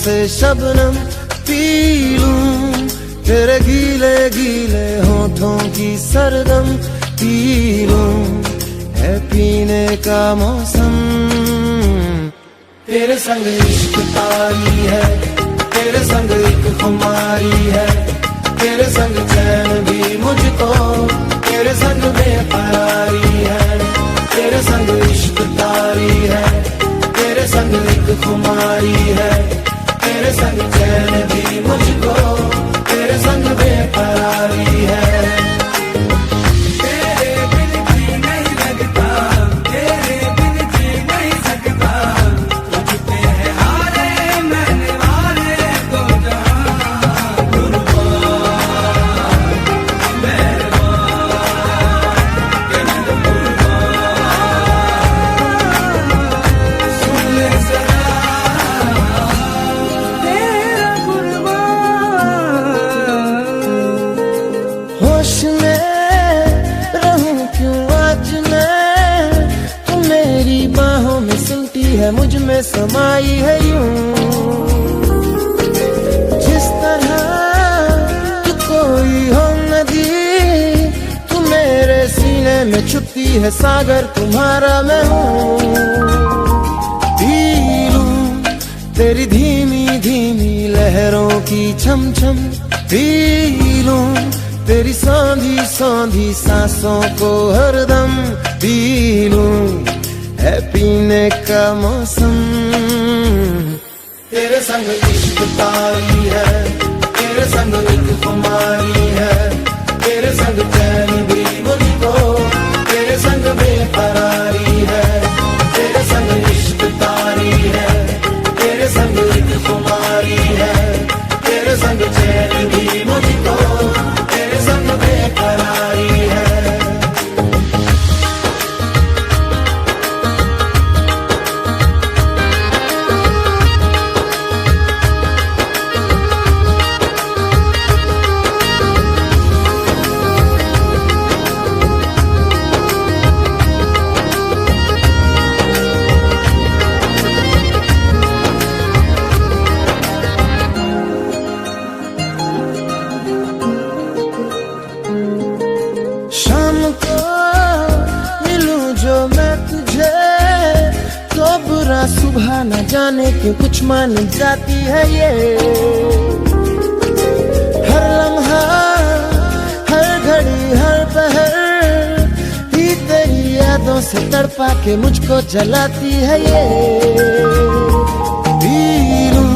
से शबनम पी लूं, तेरे गीले गीले होठों की सरगम पी लूं, है पीने का मौसम। तेरे संग इश्क तारी है, तेरे संग एक खुमारी है, तेरे संग चैन भी मुझको, तेरे संग बेकरारी है। तेरे संग इश्क तारी है, तेरे संग एक खुमारी है, तेरे संग चैन भी मुझको, तेरे संग बेकरारी है। मुझ में समाई है यूं, जिस तरह कि कोई हो नदी, तू मेरे सीने में छुपती है सागर तुम्हारा मैं हूँ। पी लूं तेरी धीमी धीमी लहरों की छम छम, पी लूं तेरी सौंधी सौंधी सांसों को हरदम, पी लूं है पीने का मौसम। तेरे संग इश्क तारी है, तेरे संग एक खुमारी है, तेरे संग चैन भी मुझको, तेरे संग बेकरारी है। तेरे संग इश्क तारी है, तेरे संग एक खुमारी है, तेरे संग चैन भी मुझको, तेरे संग बेकरारी है। सुबह न जाने क्यों कुछ मान जाती है ये, हर लम्हा हर घड़ी हर पहर ही तेरी यादों से तड़पा के मुझको जलाती है ये। पी लूं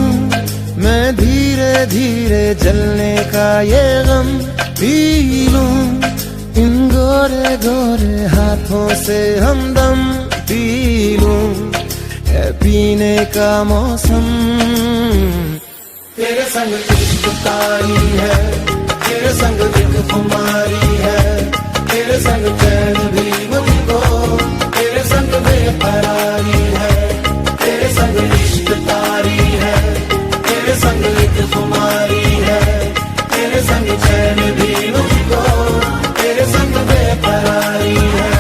मैं धीरे धीरे जलने का ये गम, पी लूं इन गोरे गोरे हाथों से हमदम, पी लूं है पीने का मौसम। तेरे संग इश्क तारी है, तेरे संग एक खुमारी है, तेरे संग चैन भी मुझको, तेरे संग बेकरारी है। तेरे संग इश्क तारी है, तेरे संग एक खुमारी है, तेरे संग चैन भी मुझको, तेरे संग बेकरारी है।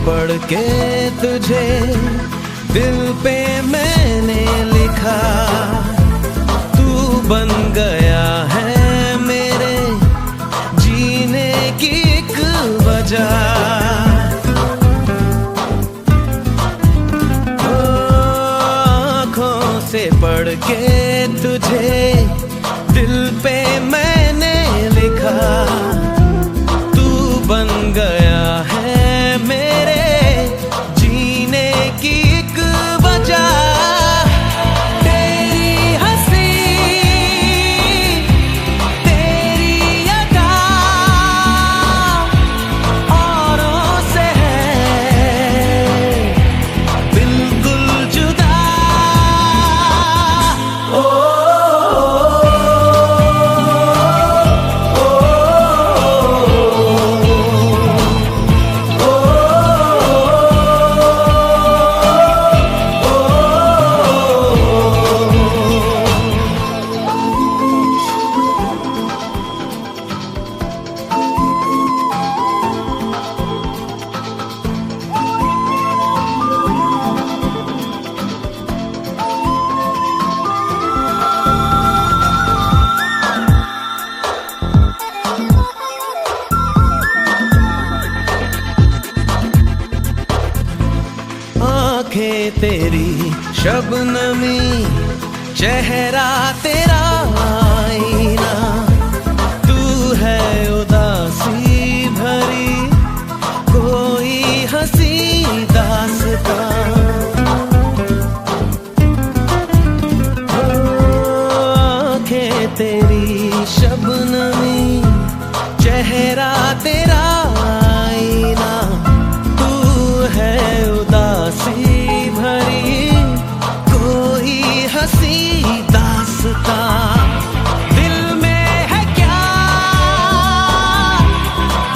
पढ़ के तुझे दिल पे मैंने लिखा, तू बन गया है मेरे जीने की एक वजह। आँखों से पढ़ के तुझे दिल पे मैंने लिखा, तू बन गया है मेरे जीने की एक वजह। तेरी हंसी तेरी अदा औरों से है बिल्कुल जुदा। आँखें तेरी शबनमी, चेहरा तेरा आईना, तू है उदासी भरी कोई हंसी दास्तां। आँखें तेरी शबनमी, चेहरा तेरा आईना, तू है उदासी भरी कोई हंसी दास्तां। दिल में है क्या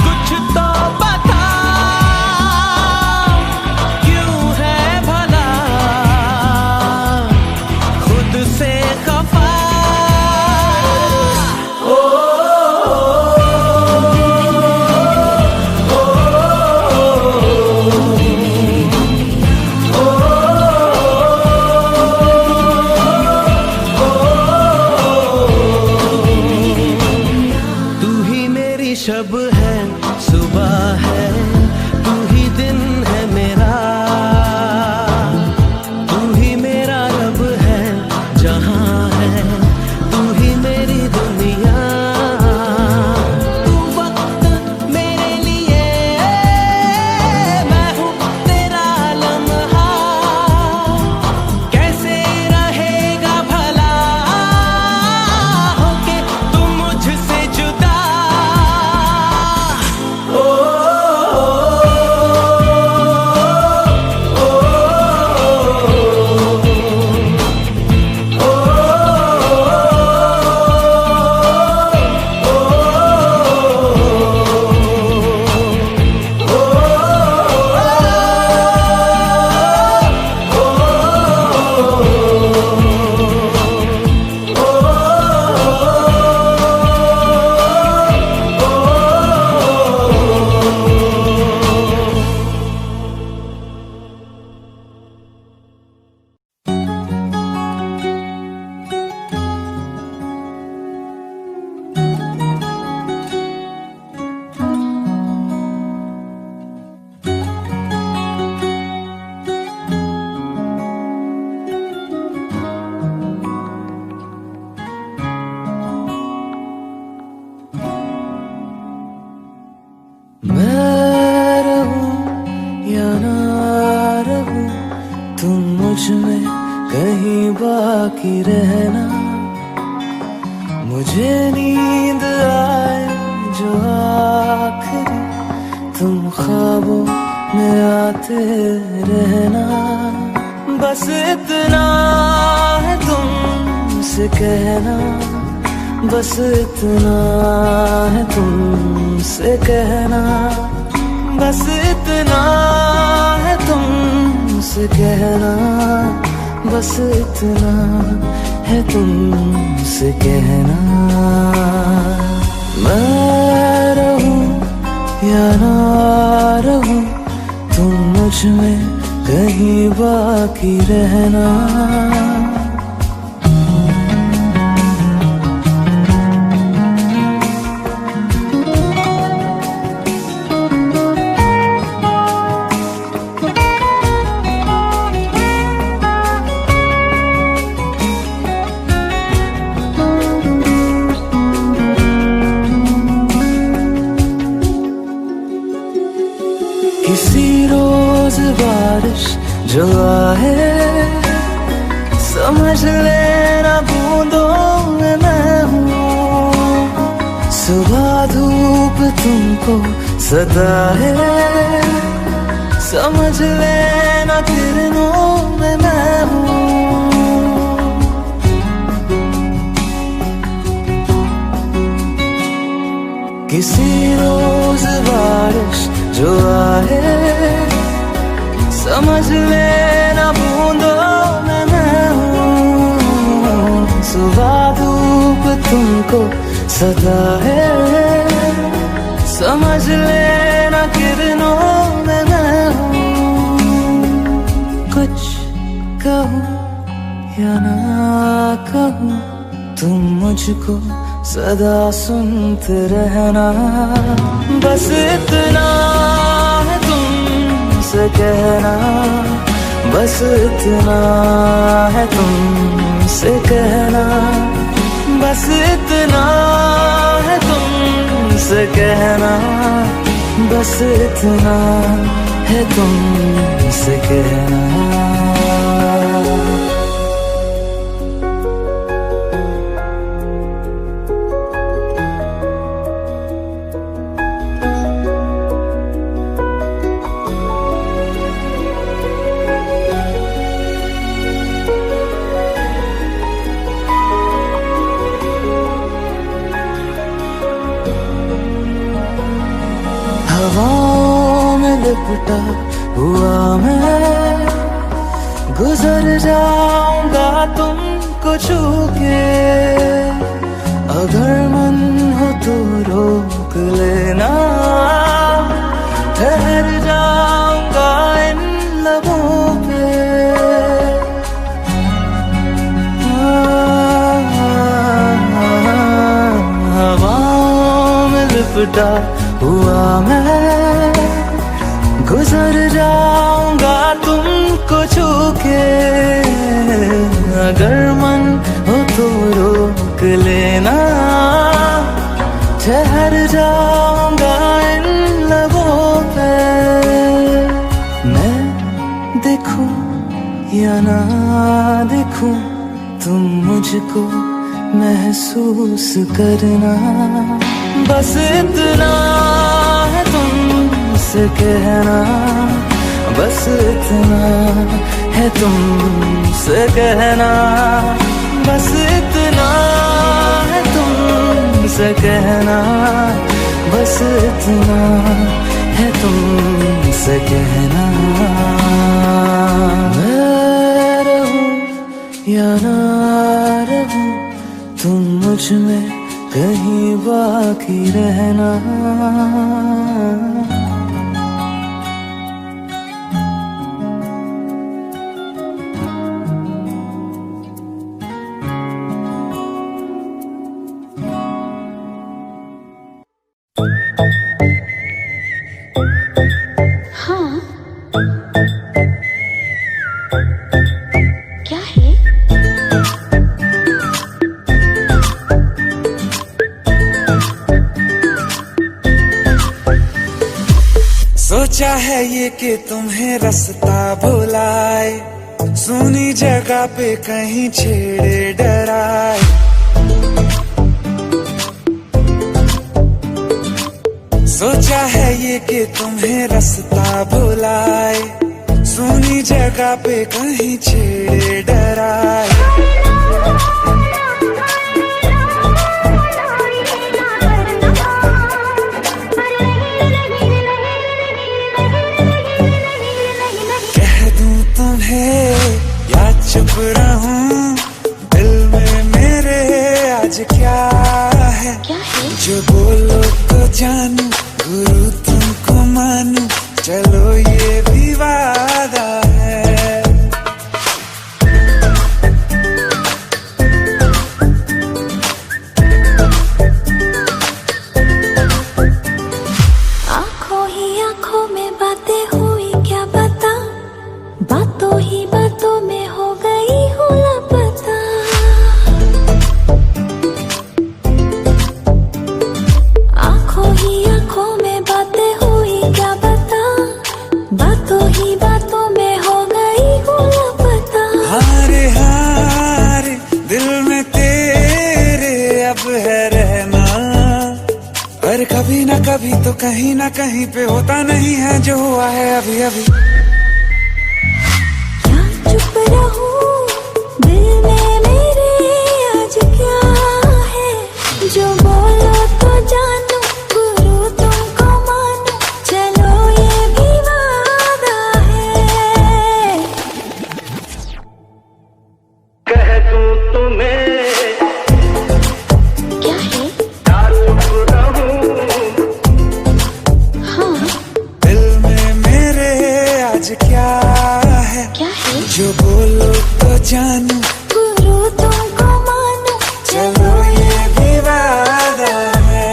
कुछ तो बता, क्यों है भला खुद से खफा। शब है सुबह है, तू ही दिन है मेरा, तू ही मेरा रब है जहां है, तू ही मेरी दुनिया। तू वक्त मेरे लिए, मैं हूँ तेरा लम्हा, कैसे रहेगा भला होके तू मुझसे जुदा। मैं रहूं या ना रहूं, तुम मुझ में कहीं बाकी रहना। मुझे नींद आए जो आखिरी, तुम ख्वाबों में आते रहना। बस इतना है तुमसे कहना, बस इतना है तुमसे कहना, बस इतना है तुमसे कहना, बस इतना है तुमसे कहना। मैं रहूं या ना रहूं, तुम में कहीं बाकी रहना। किसी रोज बारिश जो आए, समझ लेना बूंदों में मैं हूँ। सुबह धूप तुमको सताए, समझ लेना किरणों में मैं हूँ। किसी रोज बारिश जो आए, समझ लेना बूंदों में मैं हूँ। सुबह धूप तुमको सताए, समझ लेना किरणों में मैं हूँ। कुछ कहूँ या ना कहूँ, तुम मुझको सदा सुनते रहना। बस इतना है तुमसे कहना, बस इतना है तुमसे कहना, बस इतना है तुमसे कहना, बस इतना है तुमसे कहना। हवाओं में लिपटा हुआ मैं, गुजर जाऊंगा तुमको छू के। अगर मन हो तो रोक लेना, ठहर जाऊंगा इन लबों पे। हवाओं में लिपटा हुआ मैं, गुजर जाऊंगा तुमको छू के। अगर मन हो तो रोक लेना, ठहर जाऊंगा इन लबों पे। मैं देखूं या ना देखूं, तुम मुझको महसूस करना। बस इतना है तुमसे कहना, बस इतना है तुमसे कहना, बस इतना है तुमसे कहना, बस इतना है तुमसे कहना। मैं रहूं या ना रहूं, तुम मुझ में कहीं बाकी रहना। हाँ, क्या है? सोचा है ये कि तुम्हें रास्ता भुलाए, सुनी जगह पे कहीं छेड़े डराए। सोचा है ये कि तुम्हें रास्ता भुलाए, सुनी जगह पे कहीं छेड़े डराए। या चुप रहूं, दिल में मेरे आज क्या है? जो बोलो तो जानू, गुरु तुमको मानू, चलो ये विवाह कभी तो कहीं ना कहीं पे होता नहीं है जो हुआ है अभी अभी। क्या चुप रहूं दिल में मेरे आज क्या है, जो बोलो तो जानू गुरु तुमको मानो, चलो ये भी वादा है। कह दूं तुम्हें क्या है? क्या चुप रहूं, हाँ दिल में मेरे आज क्या है, क्या है? जो बोलो तो जानू गुरु तुमको मानो, चलो ये भी वादा है।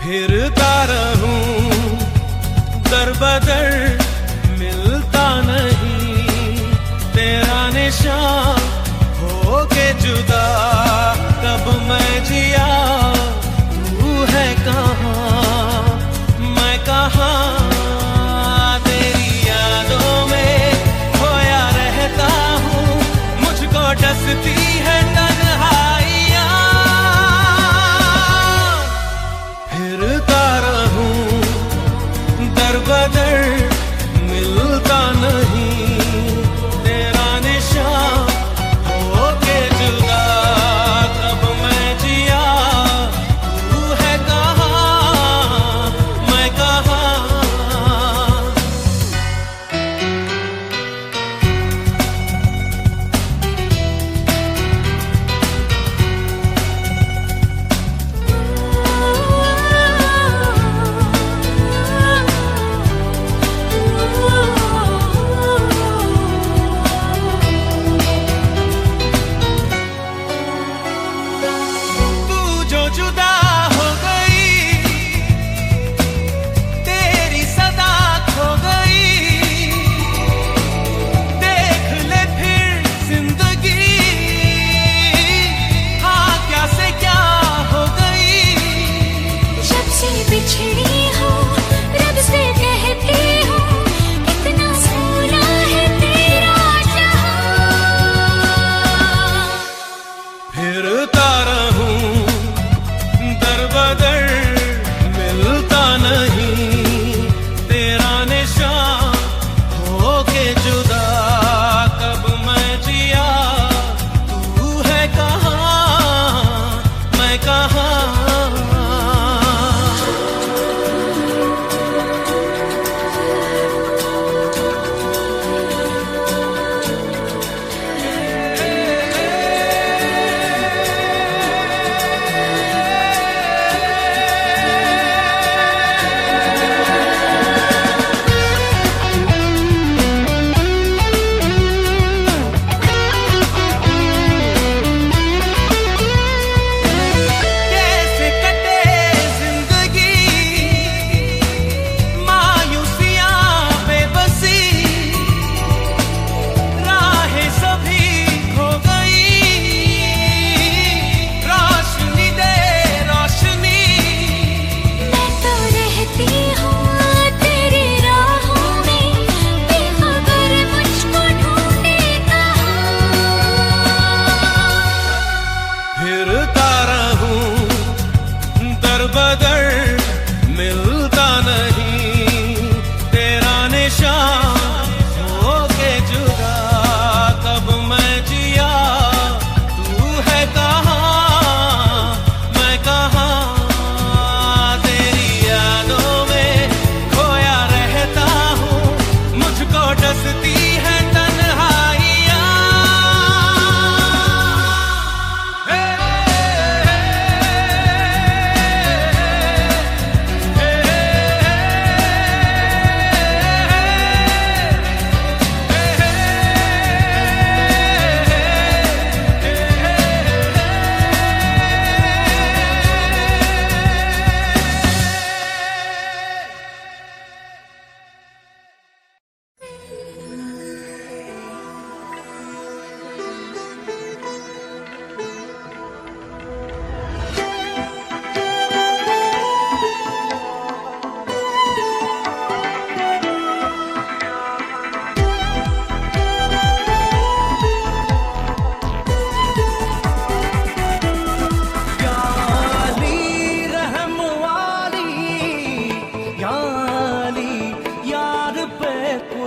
फिरता रहूं दर बदर मिलता नहीं तेरा निशान हो के जुदा, कब मैं जिया तू है कहाँ मैं कहाँ, तेरी यादों में खोया रहता हूँ, मुझको डसती है तन्हाइयाँ। फिरता रहूं दर बदर मिलता नहीं तेरा निशान हो के जुदा, कब मैं जिया तू है कहाँ मैं कहाँ।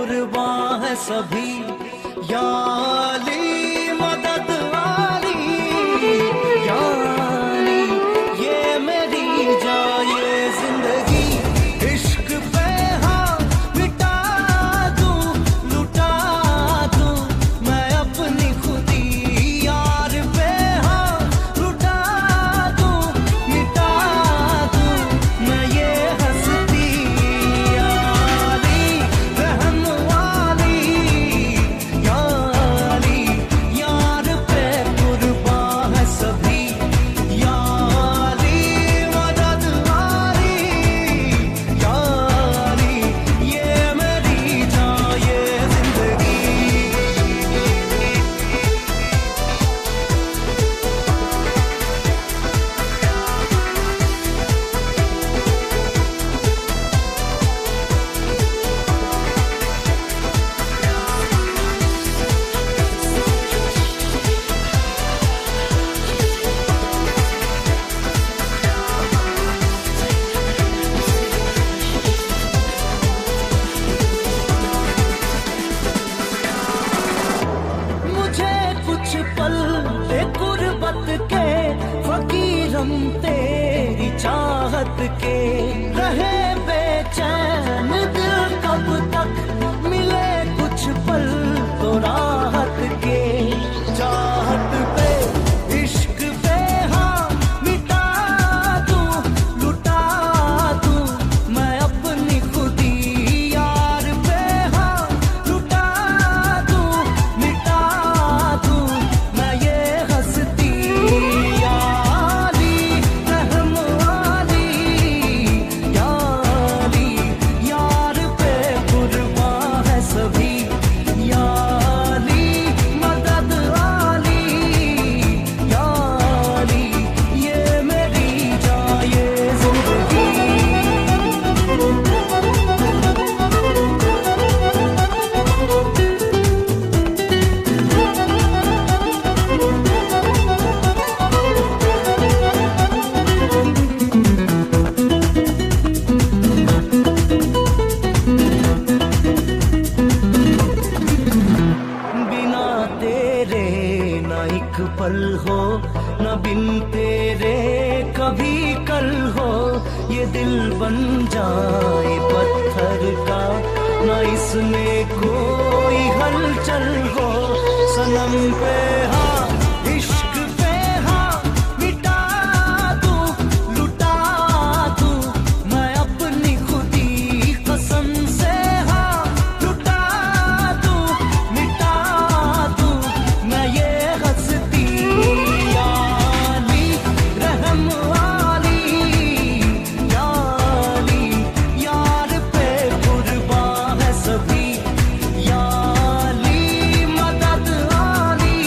कुर्बान है सभी, या अली मदद वाली, या अली ये मेरी जान ये जिंदगी, इश्क पे हाँ मिटा दूं लुटा दूं मैं अपनी खुदी, यार पे हाँ लुटा दूं मिटा दूं मैं ये हंसती, या अली रहम वाली, या अली यार पे कुर्बान है सभी, या अली मदद वाली, या अली ये मेरी जान ये जिंदगी। मुझे कुछ पल दे गुर्बत के फकीरम तेरी चाहत के, रहे बेचैन दिल कब तक मिले कुछ पल तो राहत के, चाहत पे इश्क पे हाँ मिटा दूं लुटा दूं मैं अपनी खुदी, यार पे हाँ लुटा दूं मिटा दूं मैं ये हंसती, या अली रहम वाली, या अली यार पे कुर्बान है सभी, या अली मदद वाली, या अली ये मेरी जान ये जिंदगी। बिना तेरे ना एक पल हो, ना बिन तेरे कभी कल हो, ये दिल बन जाए पत्थर का, ना इसमें कोई हलचल हो, सनम पे हाँ इश्क पे हाँ मिटा दूं लुटा दूं मैं अपनी खुदी, कसम से हाँ लुटा दूं मिटा दूं मैं ये हंसती, या अली रहम वाली, या अली यार पे कुर्बान है सभी, या अली मदद वाली,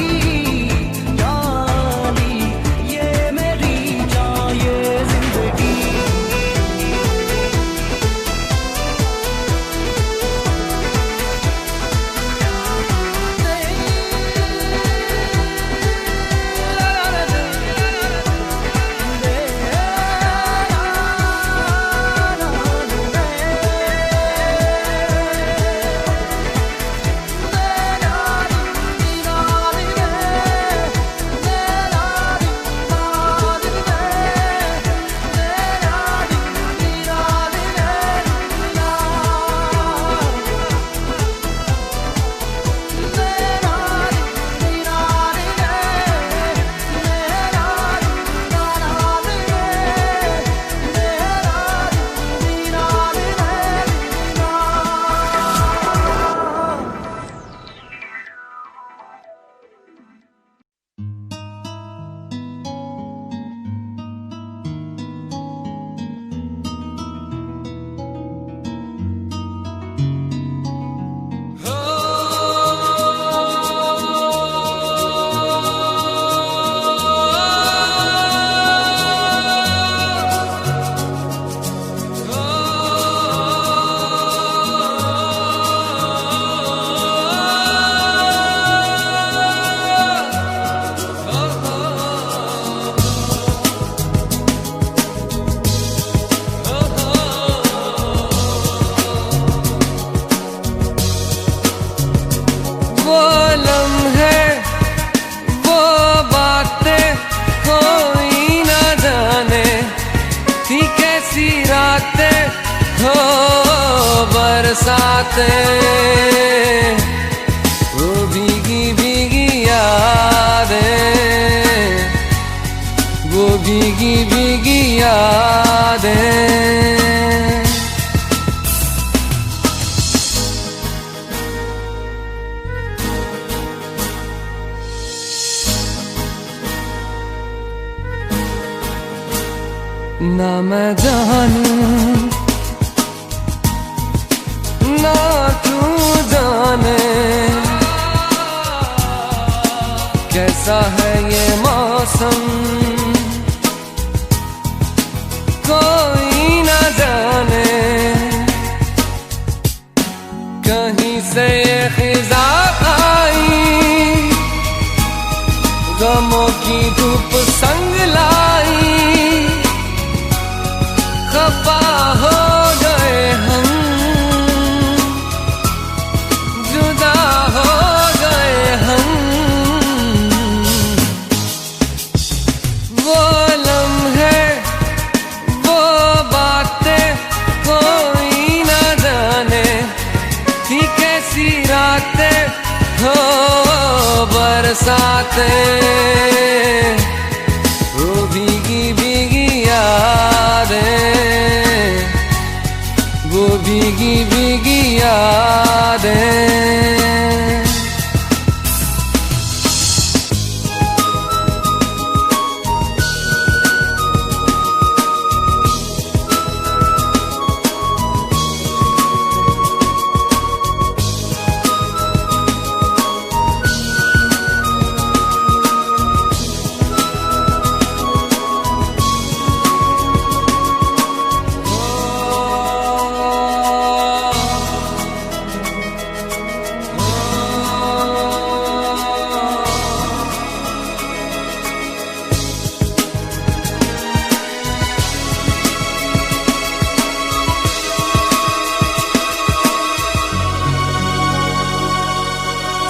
बरसातें, वो भीगी भीगी यादें, वो भीगी भीगी यादें। ना मैं जानूं ना तू जाने, कैसा है ये मौसम कोई ना जाने। कहीं से ये खिज़ा आई, गमों की धूप संग लाई, खफा हो गए हम, जुदा हो गए हम। वो लम्हे वो बातें कोई ना जाने, थी कैसी रातें हो बरसातें, वो भीगी भीगी यादें, वो भीगी भीगी यादें।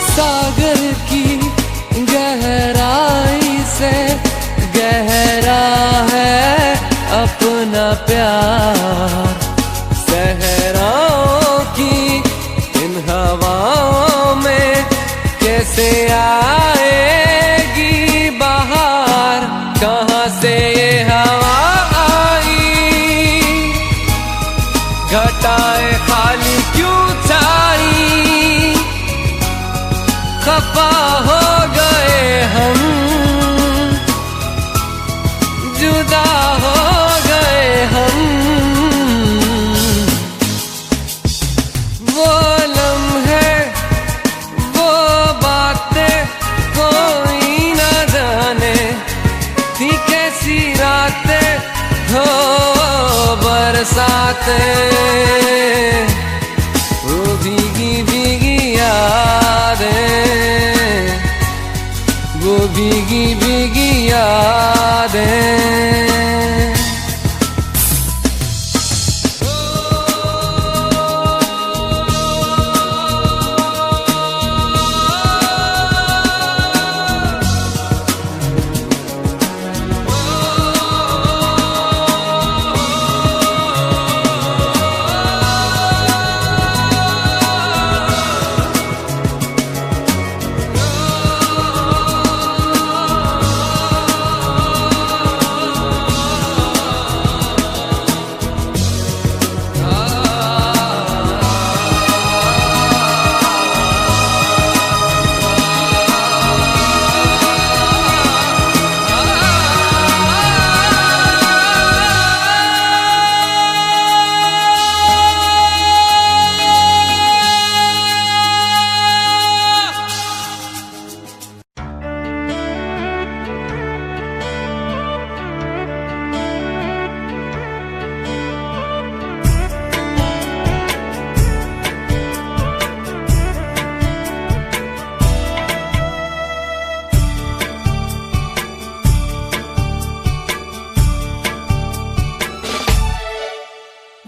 सागर की गहराई से गहरा है अपना प्यार, सहराओं की इन हवाओं में कैसे आएगी बहार। कहाँ से ये हवा आई, घटाएं खाली क्यों छाई, खफा हो गए हम, जुदा हो गए हम। वो लम्हे वो बातें कोई ना जाने, थी कैसी रातें हो बरसातें, वो भीगी भीगी यादें, वो भीगी भीगी यादें।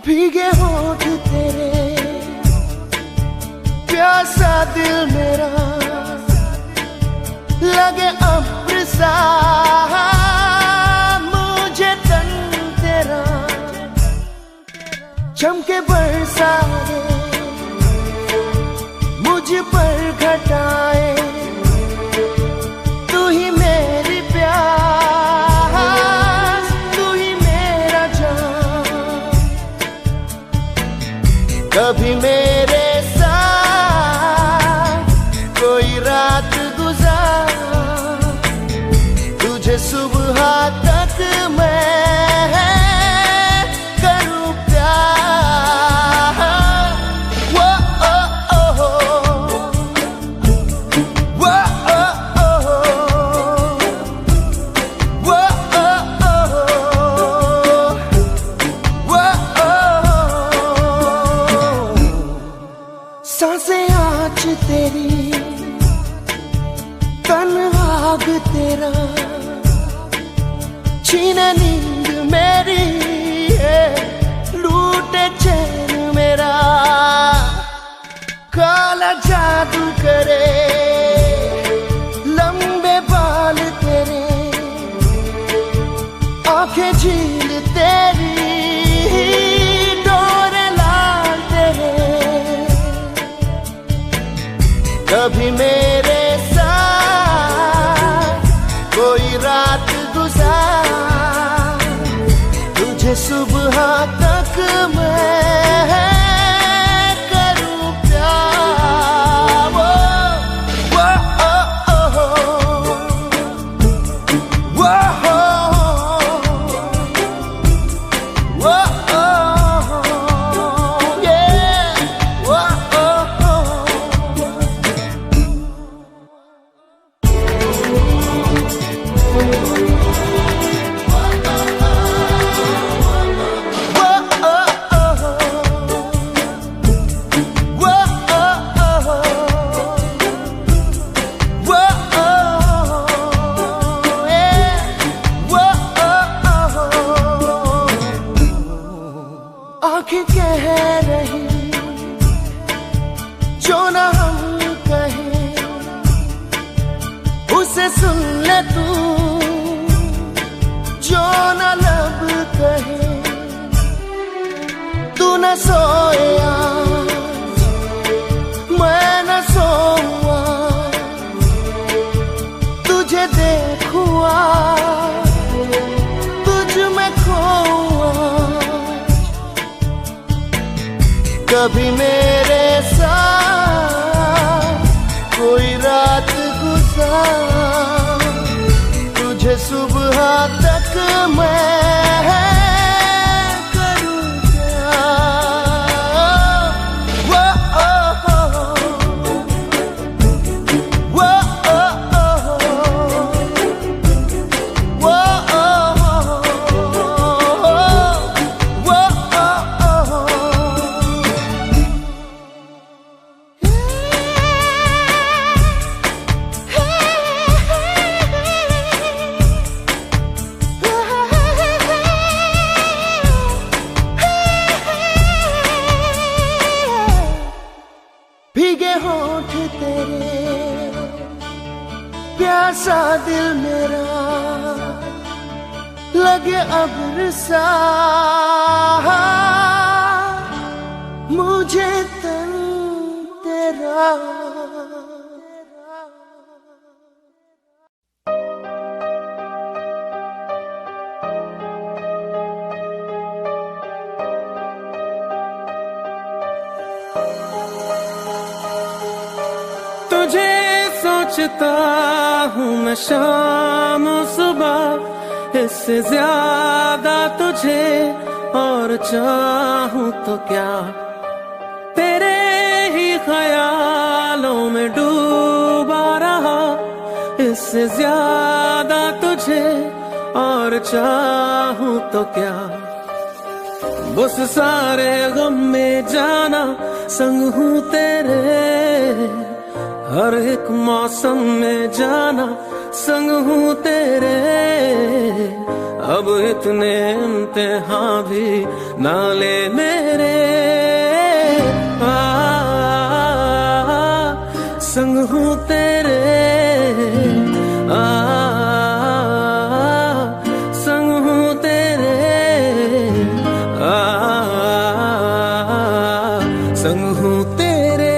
भीगे होठ तेरे, प्यासा दिल मेरा, लगे अब्र सा मुझे तन तेरा, चमके बरसा दे कभी मेरे साथ कोई रात गुजार, तुझे सुबह तक मैं करूं प्यार। वो ओ ओ हो, वो ओ ओ हो, वो ओ ओ हो, वो ओ हो। सांसें आज तेरी, तन आग तेरा, छीने नींद मेरी, लूटे चैन मेरा। काला जादू करे लंबे बाल तेरे, आंखें झील तेरी, डोरे लाल तेरे। कभी मेरे साथ कोई रात गुजार, तुझे सुबह तक मैं करूं प्यार। वो ओ ओ हो, वो हो, वो ओ हो, yeah, वो ओ हो। आँखें कह रही जो ना हम कहें, उसे सुन ले तू जो ना लब कहे। तू न सोया मैं न सोऊंगा, तुझे देखूंगा तुझ में खोऊंगा। कभी मेरे साथ कोई रात गुजार, तुझे सुबह तक मैं करूं प्यार। वो ओ हो, वो ओ हो, वो ओ हो, वो ओ हो। भीगे होठ तेरे, प्यासा दिल मेरा, लगे अब्र सा मुझे तन तेरा। तुझे सोचता हूँ मैं शाम सुबह, इससे ज्यादा तुझे और चाहूँ तो क्या। तेरे ही ख्यालों में डूबा रहा, इससे ज्यादा तुझे और चाहूँ तो क्या। उस सारे गम में जाना संग हूँ तेरे, हर एक मौसम में जाना संग हूँ तेरे। अब इतने इम्तिहान भी ना ले मेरे, संग हूँ तेरे, संग हूँ तेरे, संग हूँ तेरे।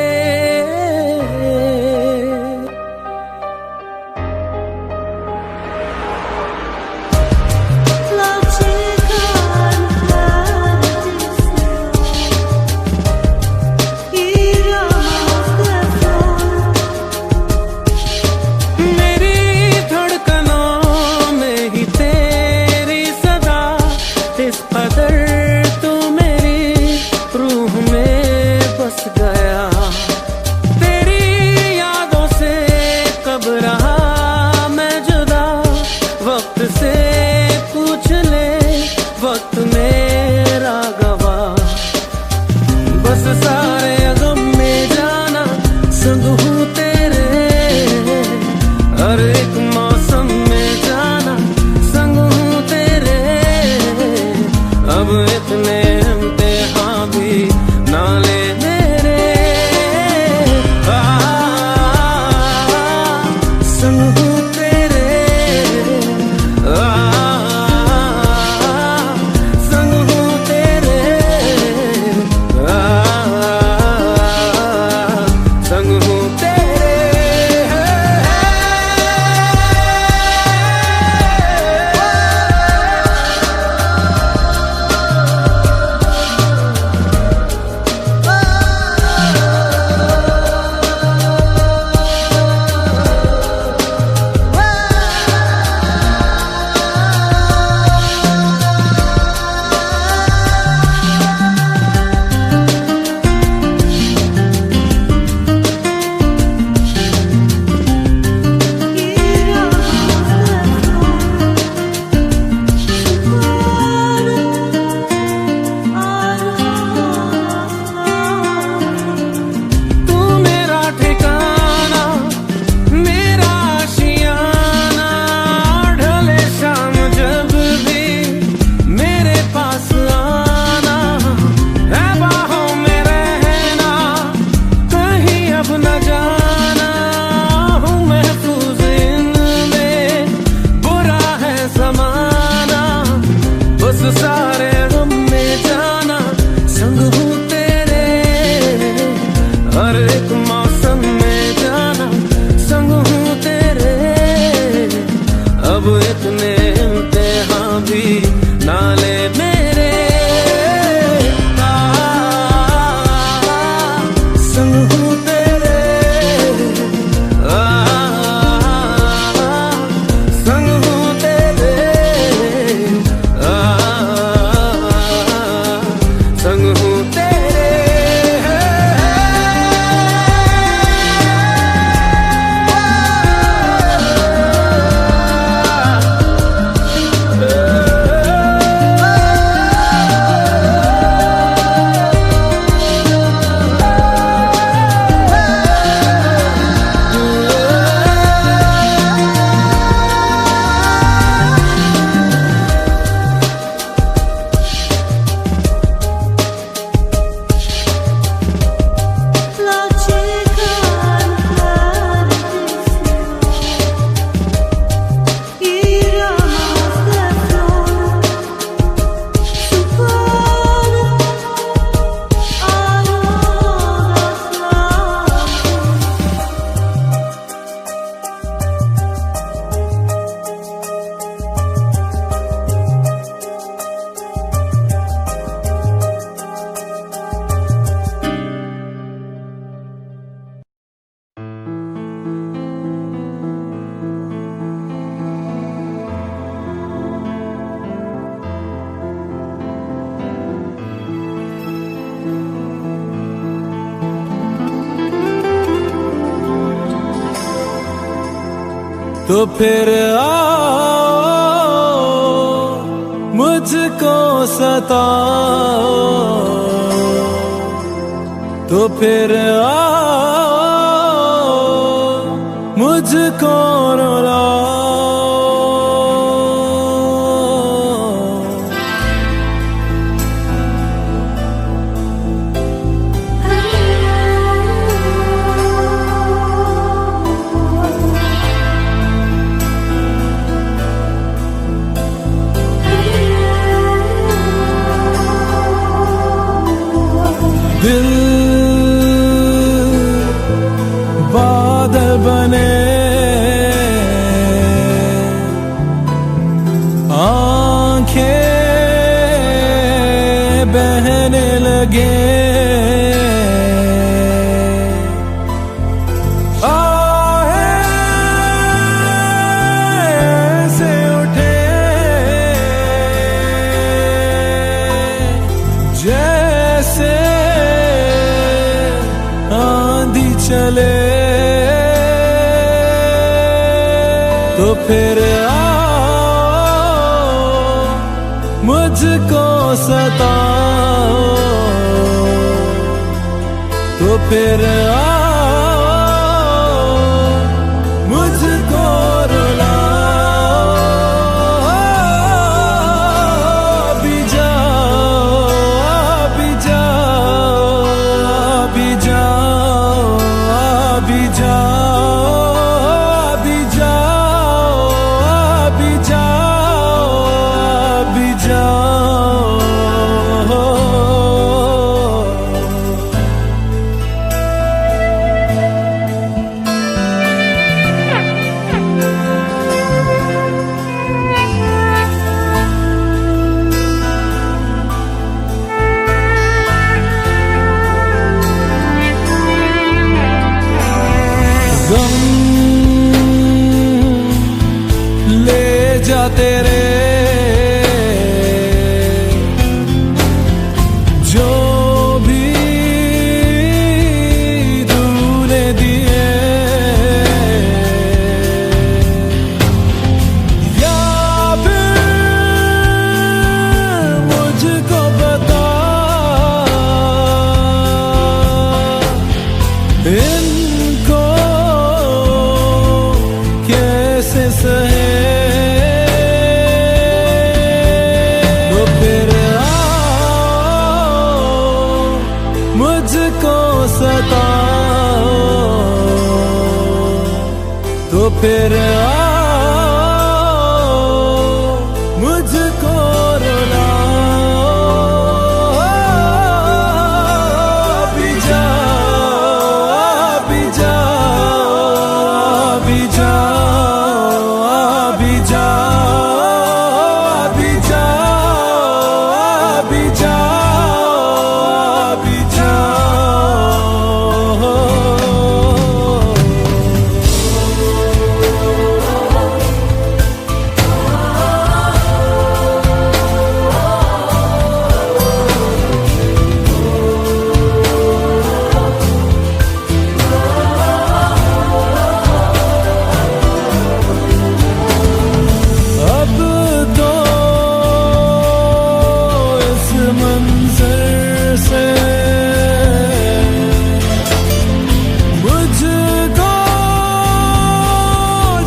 ठिकाना, मेरा आशियाना। ढले शाम जब भी मेरे पास आना, है बाहों में रहना, कहीं अब न जाना। हूँ महफूज इनमें, बुरा है ज़माना, बस सारे गम में जाना। संग हूँ तेरे हर एक मौसम में जाना, संग हूँ तेरे अब इतने इम्तिहान भी ना ले मेरे। संग हूँ तेरे, संग हूँ तेरे, संग हूँ तेरे। La chica irá más de flor, su padre तो फिर आओ मुझको सताओ, तो फिर आओ मुझको रुलाओ। दिल बादल बने, आंखें बहने लगे, आहें से उठे जैसे आंधी चले। तो फिर आओ मुझको सताओ, तो फिर आओ मुझको रुलाओ। अभी जाओ, अभी जाओ, अभी जाओ, अभी जाओ, अभी जाओ, अभी जाओ, अभी जाओ। गम ले जा तेरे जो भी तूने दिए, या फिर मुझको बता इन फिर आओ मुझको रुलाओ, अभी जाओ, अभी जाओ, अभी जाओ, अभी जाओ, अभी जाओ, अभी जाओ, अभी अब तो इस मंजर से मुझको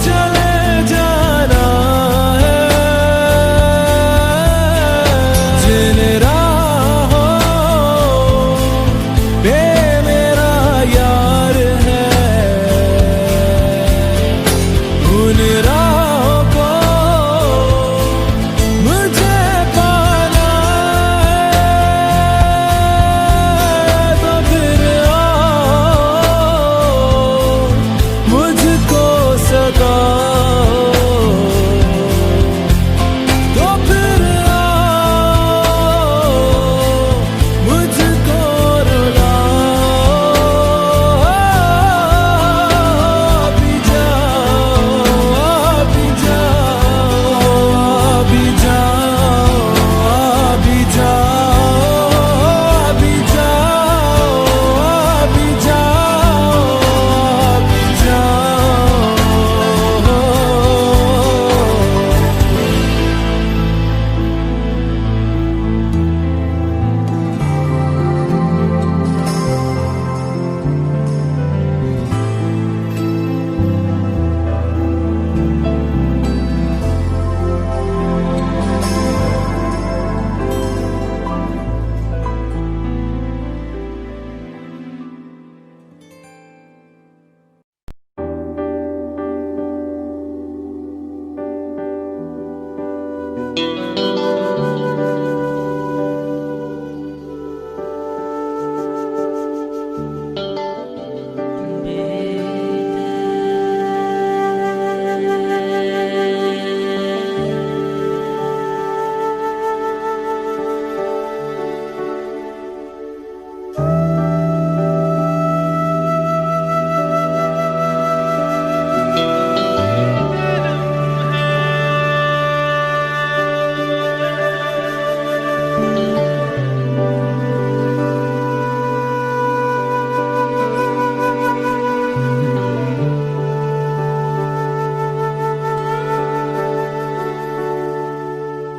चले जाना है, जिन राहों पे मेरा यार है, उन राहों को मुझे पाना है, तो फिर आओ मुझको सताओ, तो फिर आओ मुझको रुलाओ, अभी जाओ, अभी जाओ, अभी जाओ, अभी जाओ, अभी जाओ, अभी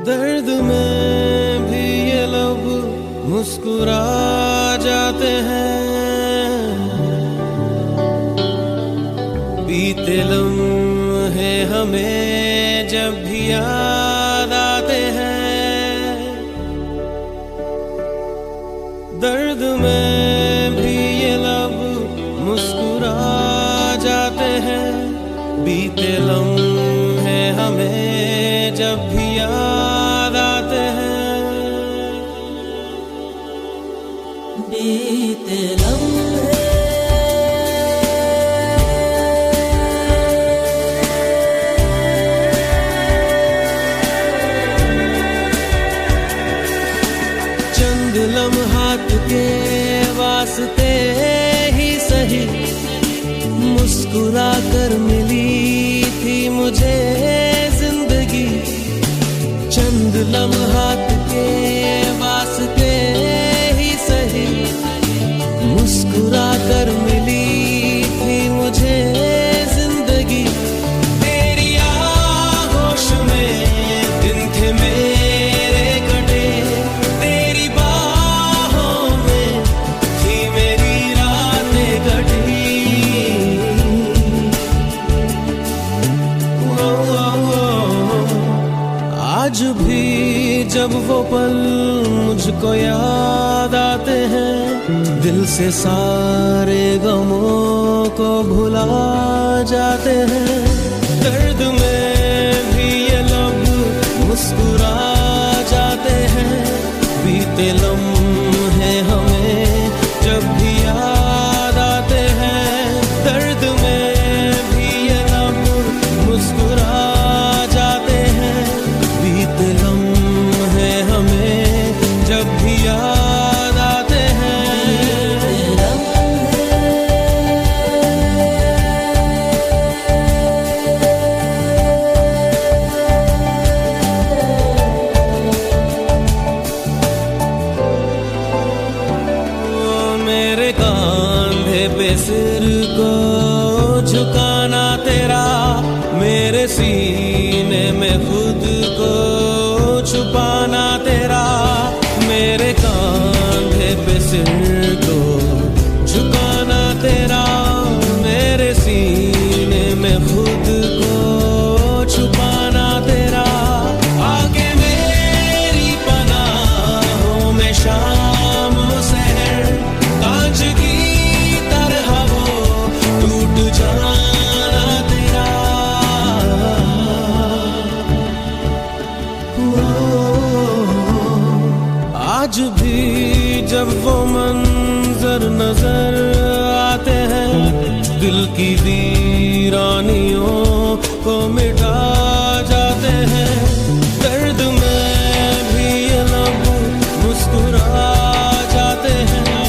दर्द में भी ये लब मुस्कुरा जाते हैं, बीते लम्हे हमें जब भी याद आते हैं, दर्द में भी ये लब मुस्कुरा जाते हैं, बीते लम्हे हमें जब भी याद आते हैं, बीते लम्हे चंद लम्हात के वास्ते ही सही मुस्कुरा कर मिली थी मुझे जिंदगी, चंद लम्हात के वास्ते ही सही मुस्कुरा कर मिली थी मुझे जिंदगी, तेरी आगोश में दिन थे मेरे कटे, तेरी बाहों में थी मेरी रातें कटी, आज भी जब वो पल मुझको याद आते हैं, दिल से सारे गमों को भुला जाते हैं। दर्द में भी ये लब मुस्कुरा जाते हैं। बीते लम्हे हमें जब भी याद आते हैं। दर्द में भी ये लब मुस्कुरा जाते हैं। बीते लम्हे हमें जब भी याद आते हैं। मेरे कांधे पे सिर को झुकाना तेरा, मेरे सीने में खुद को छुपाना तेरा। मेरे कांधे पे सिर को झुकाना तेरा, मेरे सीने में खुद को छुपाना तेरा। आगे मेरी पनाहों में शाम सहर, कांच की तरह वो टूट जाना तेरा। आज भी जब वो मंजर नजर आते हैं, दिल की वीरानियों को मिटा जाते हैं। दर्द में भी ये लब मुस्कुरा जाते हैं।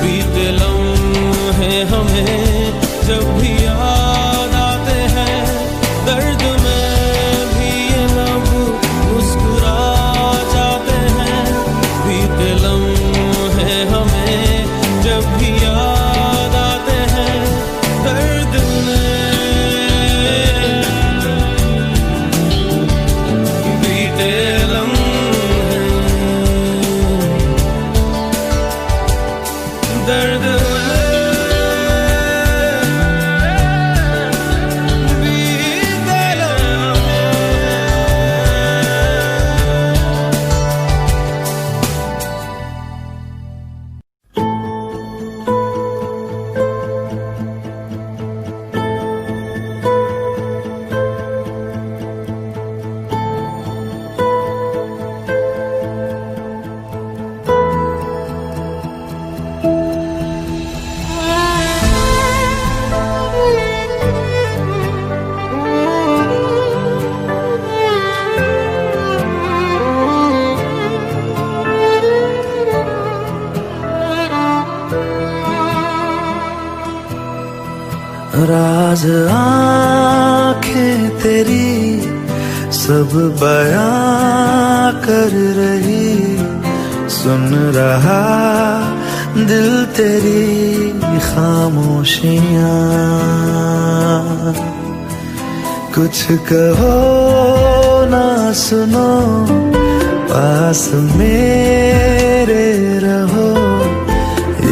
बीते लम्हे हमें जब भी याद आते हैं। दर्द में भी ये लब मुस्कुरा जाते हैं। बीते लम्हे हमें जब भी याद आते हैं। दर्द में बीते लम्हे, दर्द राज आंखें तेरी सब बयां कर रही, सुन रहा दिल तेरी खामोशियां। कुछ कहो ना सुनो, पास मेरे रहो।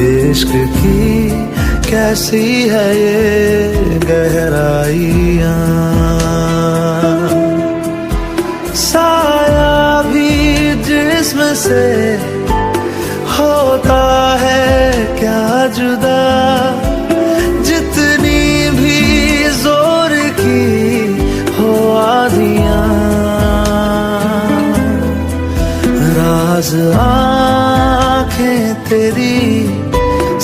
इश्क की कैसी है ये गहराइयां। साया भी जिस्म से होता है क्या जुदा, जितनी भी जोर की हो आंधियां। राज आंखें तेरी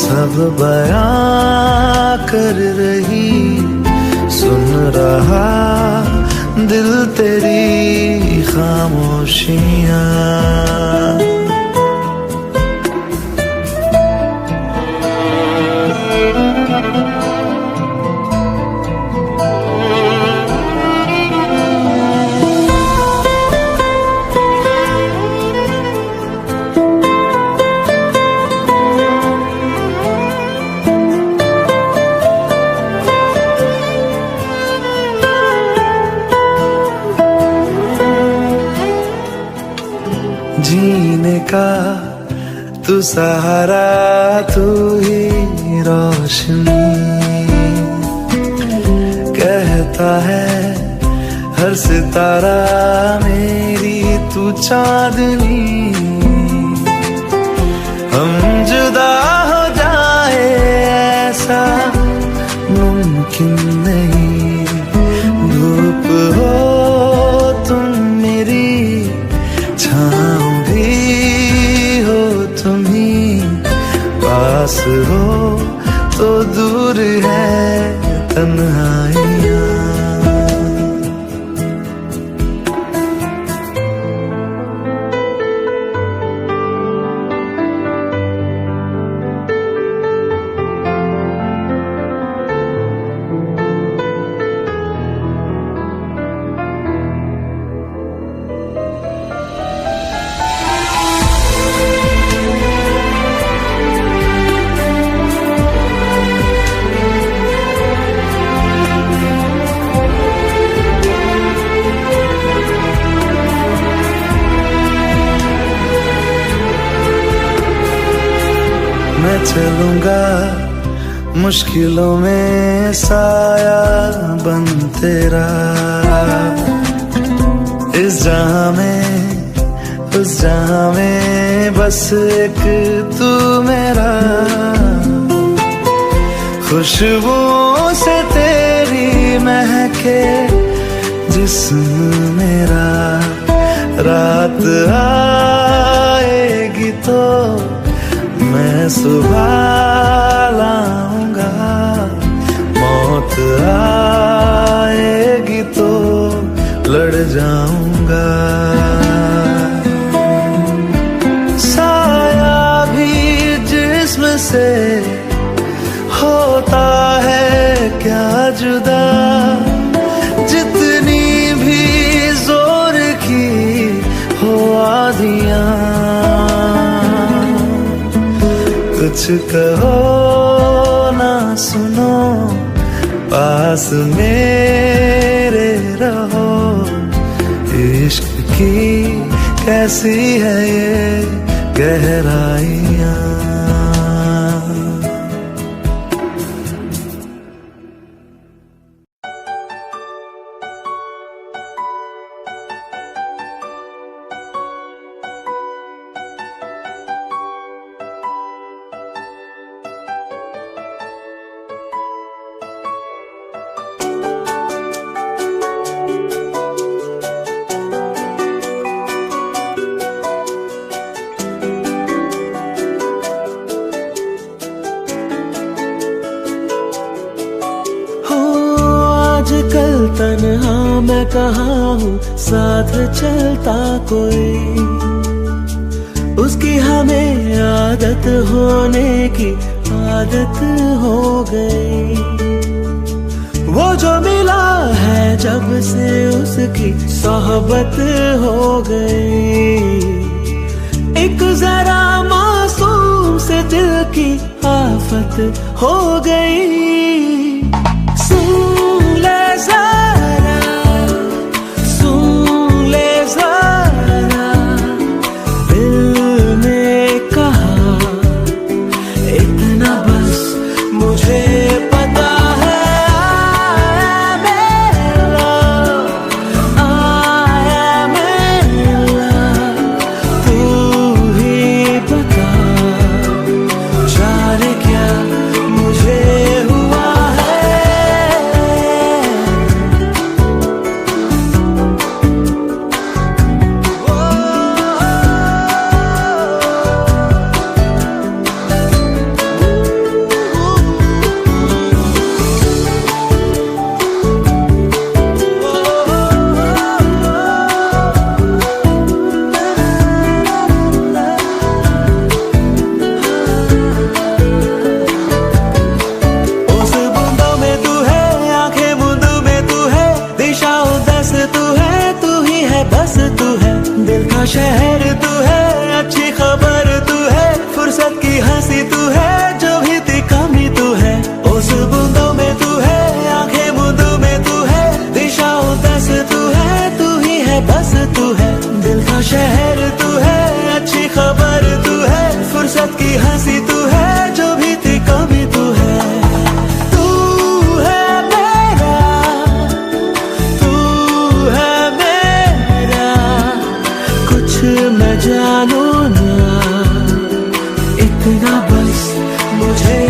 सब बयां कर रही, सुन रहा दिल तेरी खामोशियां। जीने का तू सहारा, तू ही रोशनी। कहता है हर सितारा मेरी तू चांदनी। हम जुदा हो जाए ऐसा मुमकिन नहीं। धूप हो तुम मेरी, छाँव भी हो तुम ही, पास हो तो दूर है तन्हाइयाँ। मैं चलूंगा मुश्किलों में साया बन तेरा, इस जहां में उस जहां में बस एक तू मेरा। खुशबुओं से तेरी महके जिस्म मेरा, रात आएगी तो मैं सुबह लाऊंगा, मौत आएगी तो लड़ जाऊंगा। साया भी जिस्म से होता है क्या जुदा, जितनी भी जोर की हो आधियां। कुछ कहो ना सुनो, पास मेरे रहो। इश्क की कैसी है ये गहराइयाँ। आजकल तन्हा मैं कहाँ हूँ, साथ चलता कोई। उसकी हमें आदत होने की आदत हो गई। वो जो मिला है जब से उसकी सोहबत हो गई। एक जरा मासूम से दिल की आफत हो गई। सुन ले जरा, सुन ले जरा, दिल ने कहा इतना बस मुझे पता है। आया मेरा तू ही बता, जाने क्या मुझे हुआ है। उस बूंदों में तू है, आंखें बूंदों में तू है, दिशा उदास तू है, तू ही है बस तू है। दिल का शहर तू है, अच्छी खबर तू है, फुर्सत की हंसी तू है, जो भी थी कमी तू है। उस बूंदों में तू है, आंखें बूंदों में तू है, दिशा उदास तू है, तू ही है बस तू है। दिल का शहर तू है, अच्छी खबर तू है, फुर्सत की हंसी तू है, जो भी थी कमी तू है। तू है मेरा, तू है मेरा, कुछ मैं जानू ना, इतना बस मुझे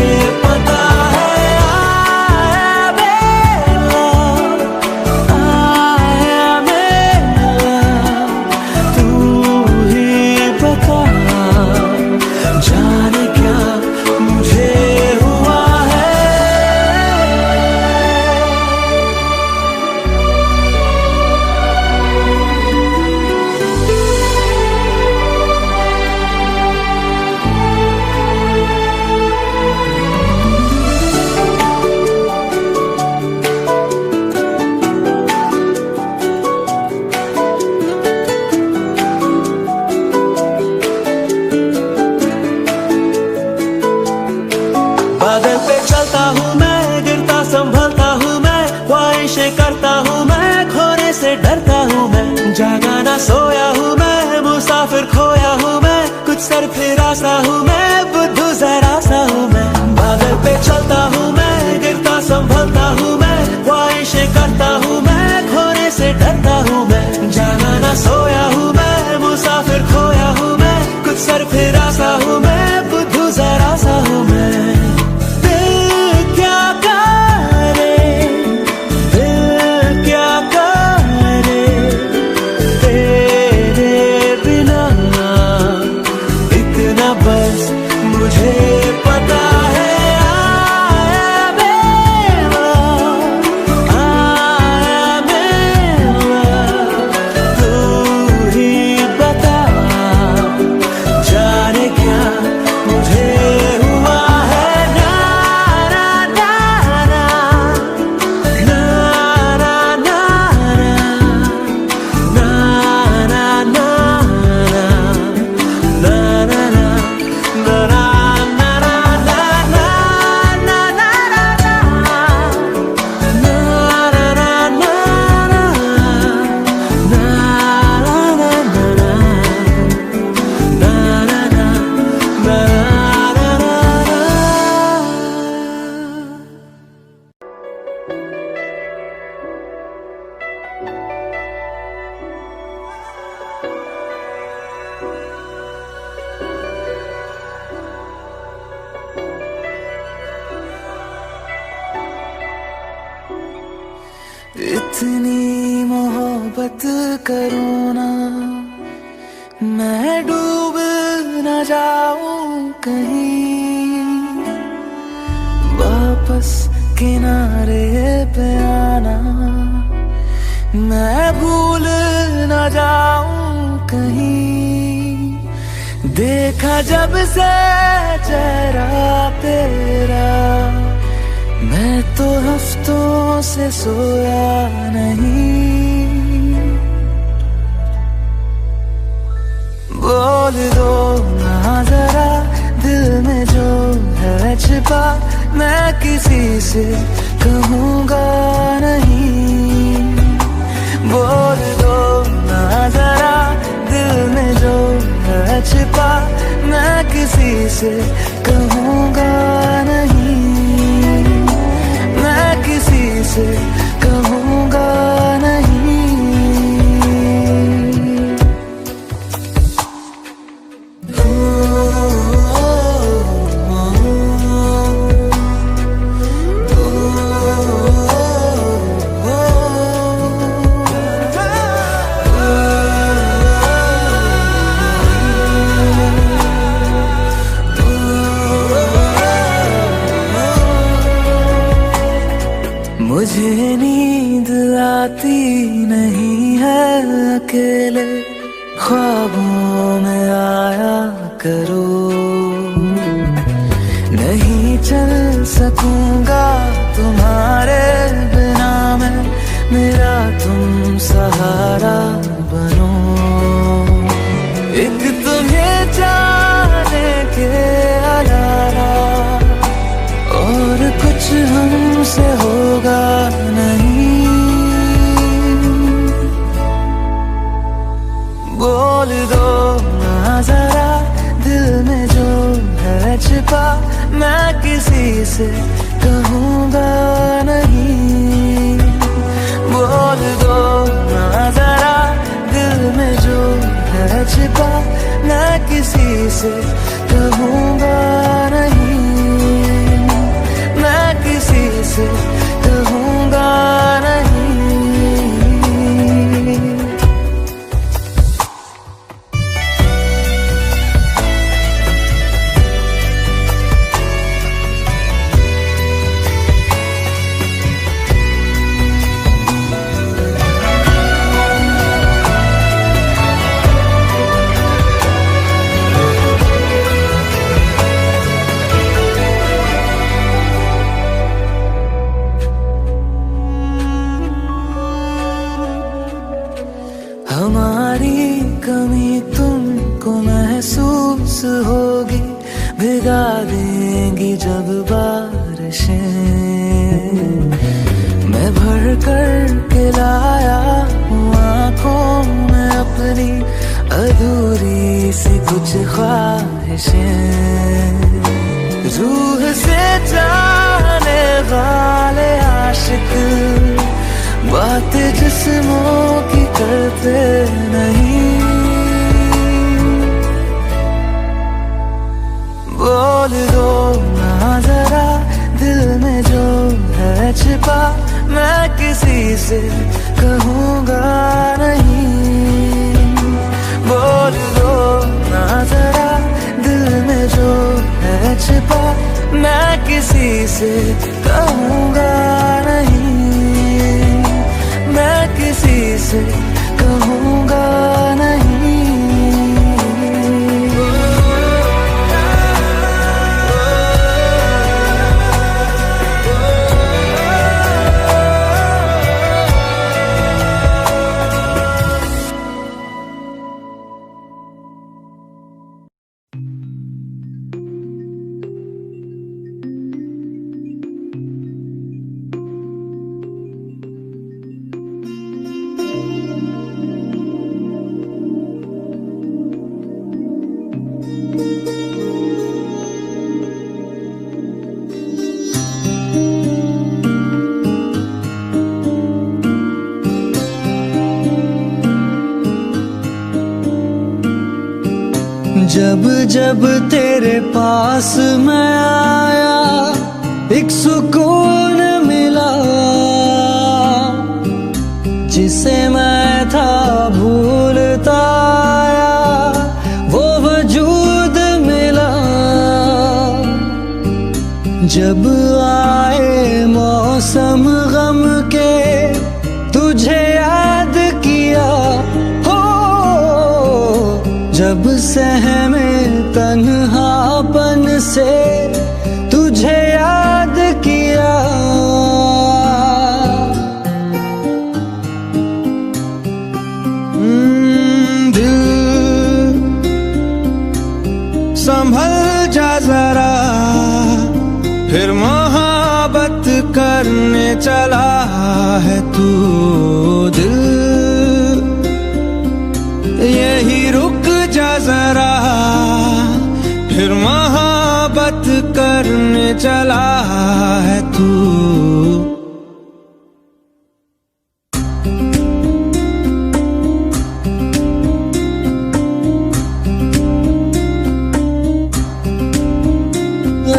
पता है। आया इतनी मोहब्बत करूँ ना, मैं डूब न जाऊं कहीं, वापस किनारे पे आना, मैं भूल न जाऊं कहीं। देखा जब से चेहरा तेरा, मैं तो हफ्तों से सोया नहीं। बोल दो ना जरा दिल में जो है छिपा, मैं किसी से कहूँगा नहीं। बोल दो ना जरा दिल में जो है छिपा, मैं किसी से कहूँगा नहीं, मैं किसी से कहूँगा नहीं। मुझे नींद आती नहीं है अकेले, ख्वाबों में आया करो। नहीं चल सकूंगा तुम्हारे बिना मैं, मेरा तुम सहारा बनो। एक तुम्हें जाने के अलावा और कुछ हमसे होगा नहीं। बोल दो ना जरा दिल में जो है छिपा, मैं किसी से कहूँगा नहीं। बोल दो ना जरा दिल में जो है छिपा, मैं किसी से कहूँगा नहीं, मैं किसी से कहूँगा नहीं। हमारी कमी तुमको महसूस होगी, भिगा देंगी जब बारिशें। मैं भर कर के लाया हूँ आँखों में अपनी अधूरी सी कुछ ख्वाहिशें। रूह से जाने वाले आशिक बातें जिस्मों की करते नहीं। बोल दो ना जरा दिल में जो है छिपा, मैं किसी से कहूँगा नहीं। बोल दो ना जरा दिल में जो है छिपा, मैं किसी से कहूँगा नहीं, मैं किसी से कहूँगा नहीं। जब जब तेरे पास मैं आया, एक सुकून मिला। जब आए मौसम गम के तुझे याद किया हो, जब सहमे तन्हापन से तुझे याद किया। दिल संभल जा जरा, फिर मोहब्बत करने चला है तू। दिल यही रुक जा जरा, फिर मोहब्बत करने चला है तू।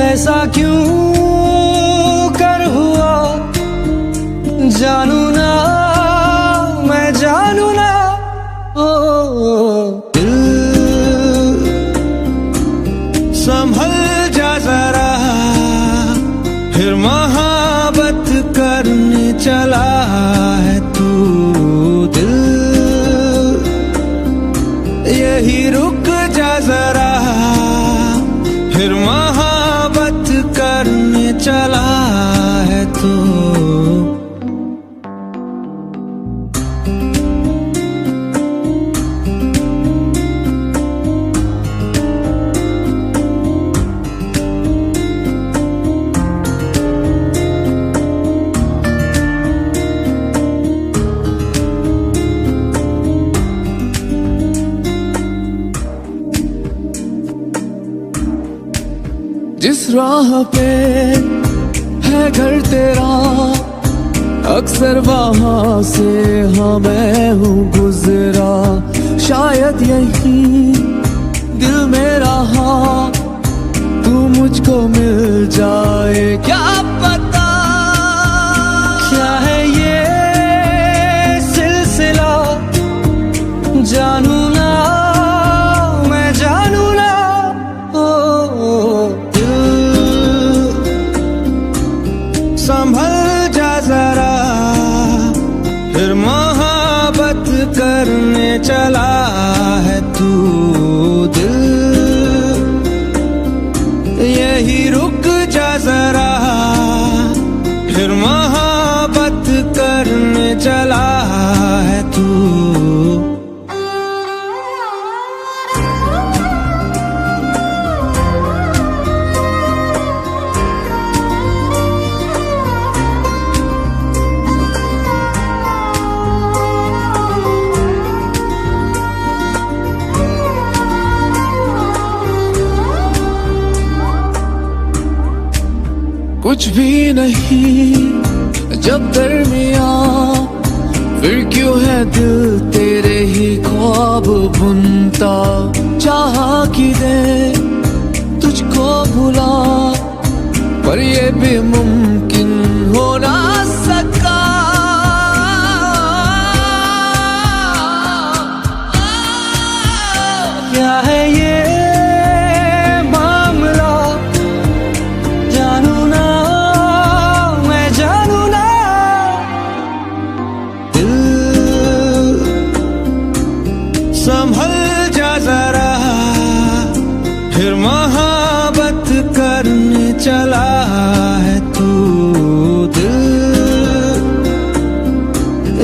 ऐसा क्यों कर हुआ जानू ना, मैं जानू ना। ओ दिल संभल जा जरा, फिर मोहब्बत करने चला है तू। दिल यही रुक जा जरा, फिर मोहब्बत करने चला है तू। जिस राह पे है घर तेरा, अक्सर वहां से हाँ मैं हूँ गुजरा। शायद यही दिल में रहा, तू मुझको मिल जाए क्या पता। क्या है ये सिलसिला जानू ना, मैं जानू ना। संभल जा जरा, फिर मोहब्बत करने चला है तू। दिल यही रुक जा जरा, फिर मोहब्बत करने चला है तू। कुछ भी नहीं जब दरमियां, फिर क्यों है दिल तेरे ही ख्वाब बुनता। चाहा कि दे तुझको भुला, पर ये भी मुमकिन हो ना सका। क्या है ये संभल जा जरा, फिर मोहब्बत करने चला है तू। दिल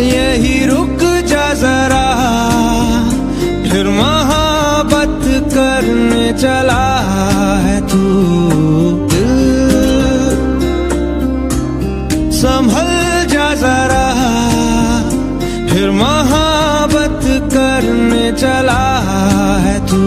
यही रुक जा जरा, फिर मोहब्बत करने चला है तू। दिल संभल जा जरा, फिर मोहब्बत करने चला है तू।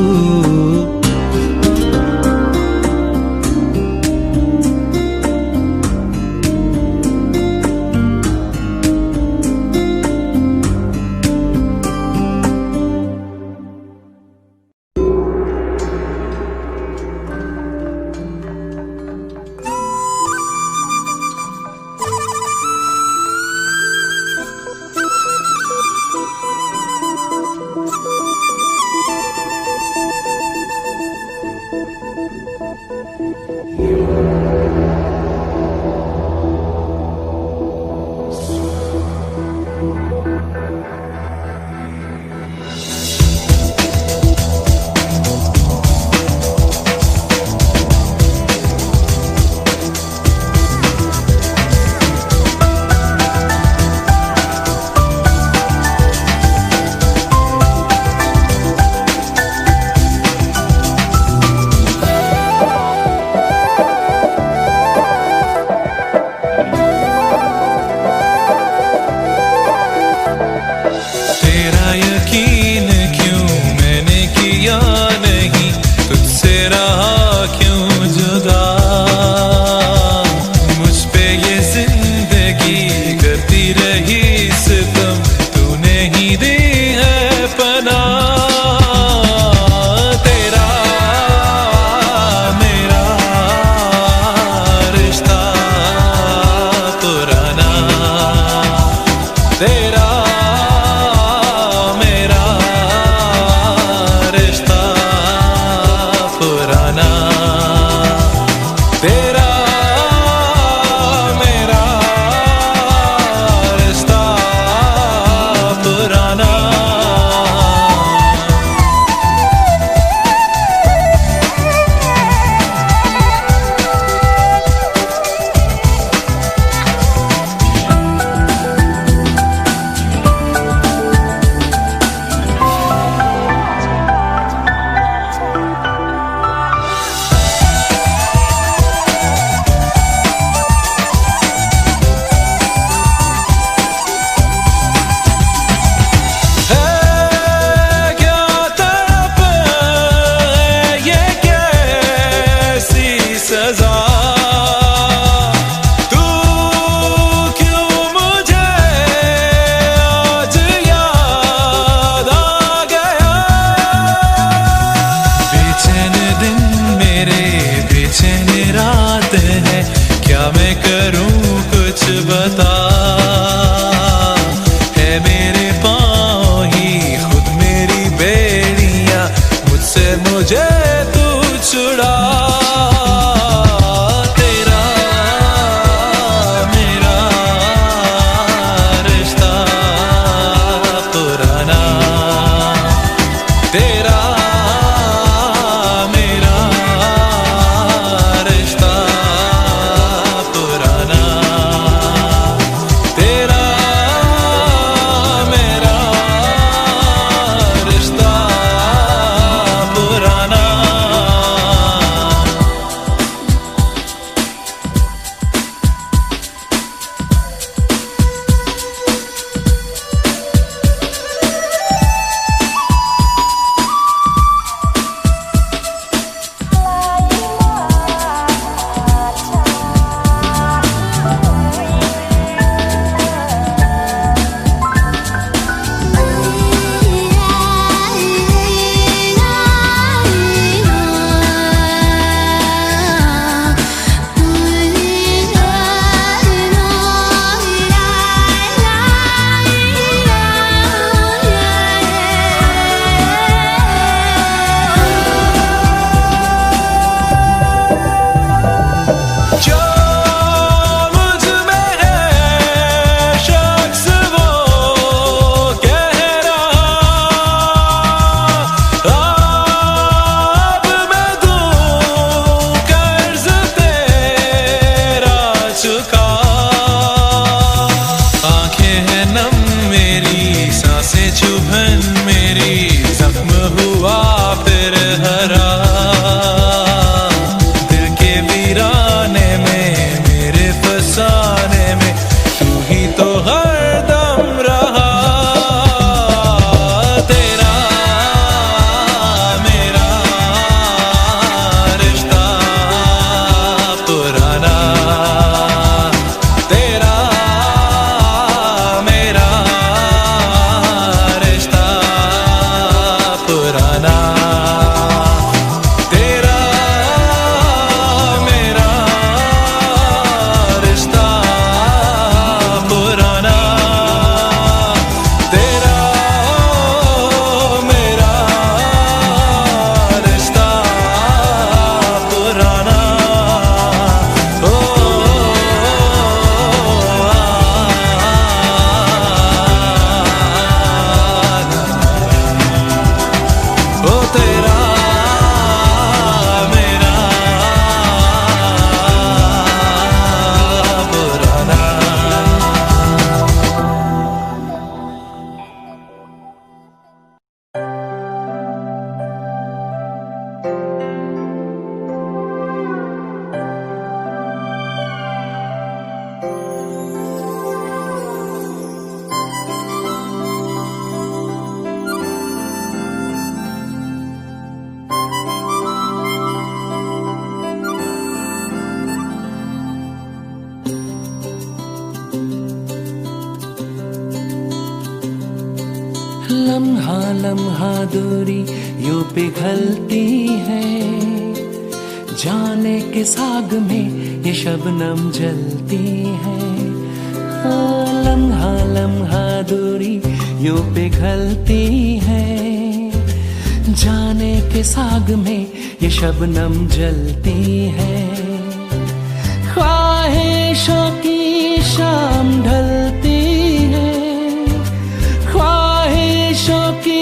पता है मेरे पाँव ही खुद मेरी बेड़ियां, मुझसे मुझे तू छुड़ा। तेरा मेरा रिश्ता पुराना, तेरा मेरा रिश्ता पुराना, तेरा मेरा रिश्ता पुराना। आंखें हैं नम मेरी, सांसें चुभन मेरी, जख्म हुआ फिर हरा। दिल के वीराने में मेरे फसाने में तू ही तो हरदम रहा। तेरा मेरा रिश्ता पुराना, तेरा मेरा रिश्ता पुराना, तेरा मेरा रिश्ता पुराना, तेरा मेरा रिश्ता पुराना। ओ तेरा मेरा पुराना। लम्हा लम्हा दूरी यूं पिघलती है, जाने के साग में ये शबनम जलती है। हाँ, लम्हा लम्हा दूरी यूं पिघलती है, जाने के साग में ये शबनम जलती है। ख्वाहिशों की शाम ढलती है, ख्वाहिशों की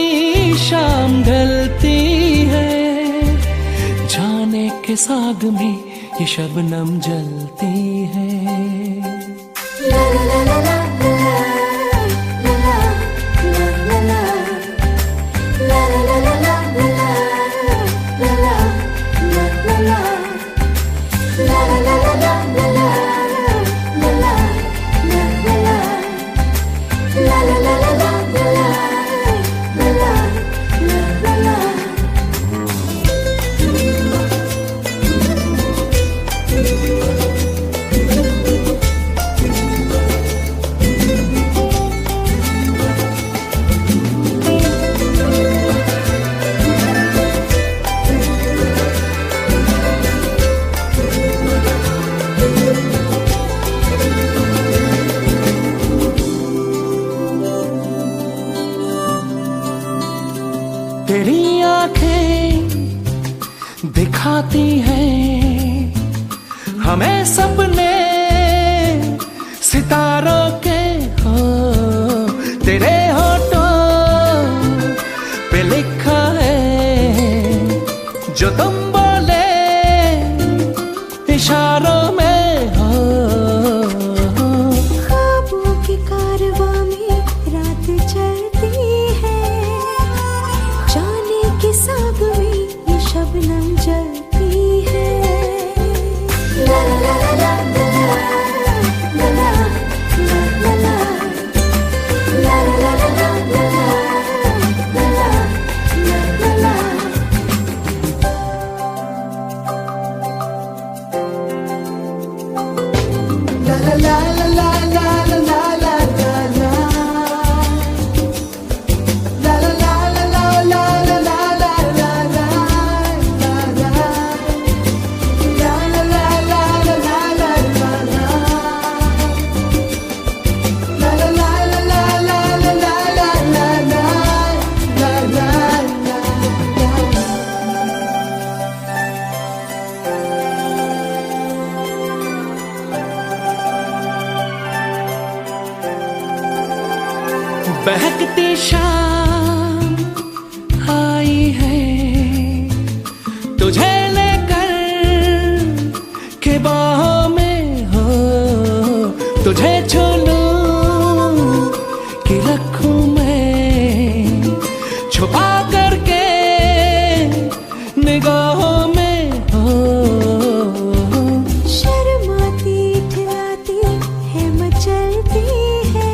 शाम ढलती है, जाने के साग में ये शबनम जलती है। तेरी आंखें दिखाती हैं हमें सपने सितारों के हो। तेरे होठों पे लिखा है जो तुम बोले इशारों में हो। ख्वाबों के कारवां में रात चलती है, जाने के साग में ये शबनम जलती है। ला ला ला ला ला ला ला ला ला ला ला ला ला बहकती शाम आई है तुझे लेकर के बाहों में हो। तुझे छू लूं कि रखूं मैं छुपा करके निगाहों में हो। शर्माती इठलाती है मचलती है,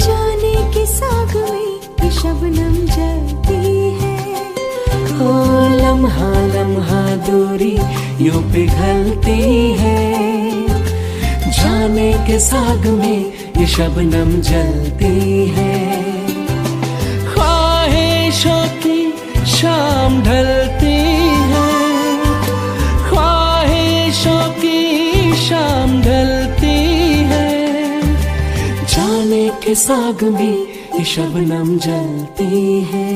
जाने के साग में ये शबनम जलती है। ओ लम्हा लम्हा दूरी यूं पिघलती है, जाने के साग में ये शबनम जलती है। ख्वाहिशों की शाम ढलती है, ख्वाहिशों की शाम ढलती है, जाने के साग में ये शबनम जलती है।